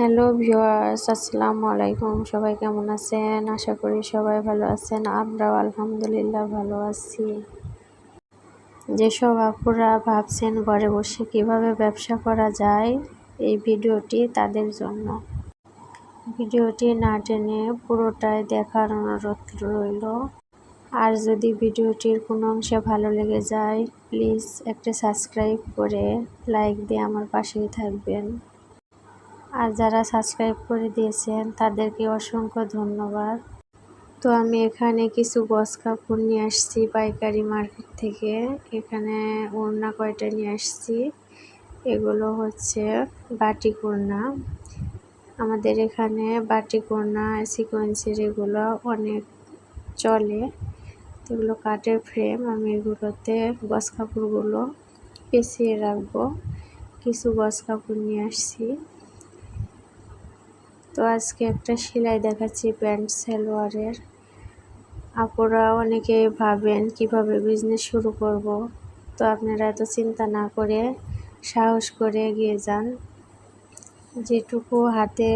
Hello viewers, আসসালামু আলাইকুম। সবাই কেমন আছেন? আশা করি সবাই ভালো আছেন। আমরাও আলহামদুলিল্লাহ ভালো আছি। যেসব আপুরা ভাবছেন ঘরে বসে কিভাবে ব্যবসা করা যায়, এই ভিডিওটি তাদের জন্য। ভিডিওটি না টেনে পুরোটাই দেখার অনুরোধ রইল। আর যদি ভিডিওটির কোনো অংশে ভালো লেগে যায়, প্লিজ একটা সাবস্ক্রাইব করে লাইক দিয়ে আমার পাশেই থাকবেন। আর যারা সাবস্ক্রাইব করে দিয়েছেন তাদেরকে অসংখ্য ধন্যবাদ। তো আমি এখানে কিছু গজ কাপড় নিয়ে আসছি পাইকারি মার্কেট থেকে। এখানে ওড়না কয়টা নিয়ে আসছি। এগুলো হচ্ছে বাটিক ওড়না। আমাদের এখানে বাটিক ওড়না সিকোয়েন্সের এগুলো অনেক চলে। এগুলো কাঠের ফ্রেম। আমি এগুলোতে গজ কাপড়গুলো পেঁচিয়ে রাখবো। কিছু গজ কাপড় নিয়ে আসছি। তো আজকে একটা সেলাই দেখাচ্ছি প্যান্ট সালোয়ারের। আপুরা অনেকে ভাবেন কিভাবে বিজনেস শুরু করব। তো আপনারা এত চিন্তা না করে সাহস করে এগিয়ে যান। যেটুকু হাতে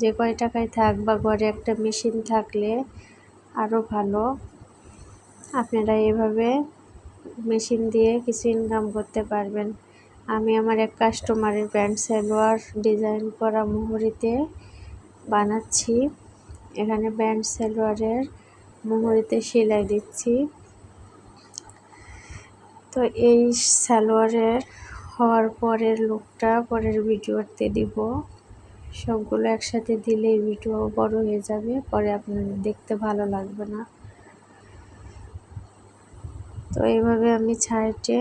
যে কয় টাকায় থাক বা ঘরে একটা মেশিন থাকলে আরও ভালো। আপনারা এভাবে মেশিন দিয়ে কিছু ইনকাম করতে পারবেন। আমি আমার এক কাস্টমারের প্যান্ট সালোয়ার ডিজাইন করা মুহুরিতে বানাচ্ছি। এখানে প্যান্ট সালোয়ারের মুহুরিতে সেলাই দিচ্ছি। তো এই সালোয়ারের হওয়ার পরের লুকটা পরের ভিডিওতে দিব। সবগুলো একসাথে দিলে ভিডিও বড় হয়ে যাবে, পরে আপনাদের দেখতে ভালো লাগবে না। তো এইভাবে আমি সাইডে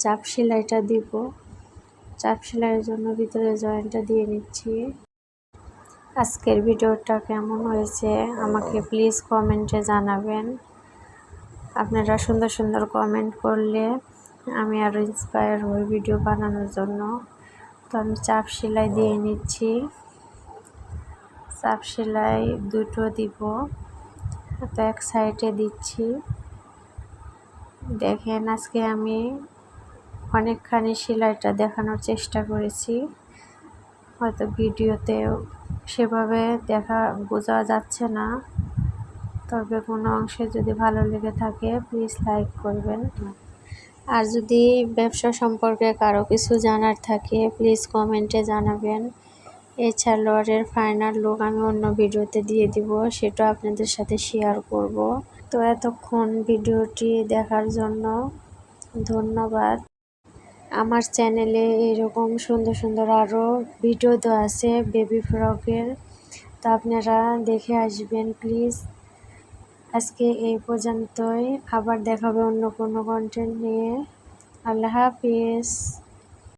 চাপ সেলাইটা দিব। চাপ সেলাইয়ের জন্য ভিতরে জয়েন্টটা দিয়ে নিচ্ছি। আজকের ভিডিওটা কেমন হয়েছে আমাকে প্লিজ কমেন্টে জানাবেন। আপনারা সুন্দর সুন্দর কমেন্ট করলে আমি আরও ইন্সপায়ার হই ভিডিও বানানোর জন্য। তো আমি চাপ সেলাই দিয়ে নিচ্ছি। চাপ সেলাই দুটো দিব। তো এক সাইডে দিচ্ছি। দেখেন আজকে আমি অনেকখানি সেলাইটা দেখানোর চেষ্টা করেছি। হয়তো ভিডিওতে সেভাবে বোঝা যাচ্ছে না। তবে কোনো অংশে যদি ভালো লেগে থাকে প্লিজ লাইক করবেন। আর যদি ব্যবসা সম্পর্কে কারো কিছু জানার থাকে প্লিজ কমেন্টে জানাবেন। এই সালোয়ারের ফাইনাল লুক আমি অন্য ভিডিওতে দিয়ে দিব, সেটা আপনাদের সাথে শেয়ার করব। তো এতক্ষণ ভিডিওটি দেখার জন্য ধন্যবাদ। আমার চ্যানেলে এরকম সুন্দর সুন্দর আরও ভিডিও দেওয়া আছে বেবি ফ্রকের। তো আপনারা দেখে আসবেন প্লিজ। আজকে এই পর্যন্তই, আবার দেখাবে অন্য কোনো কন্টেন্ট নিয়ে। আল্লাহ হাফিজ।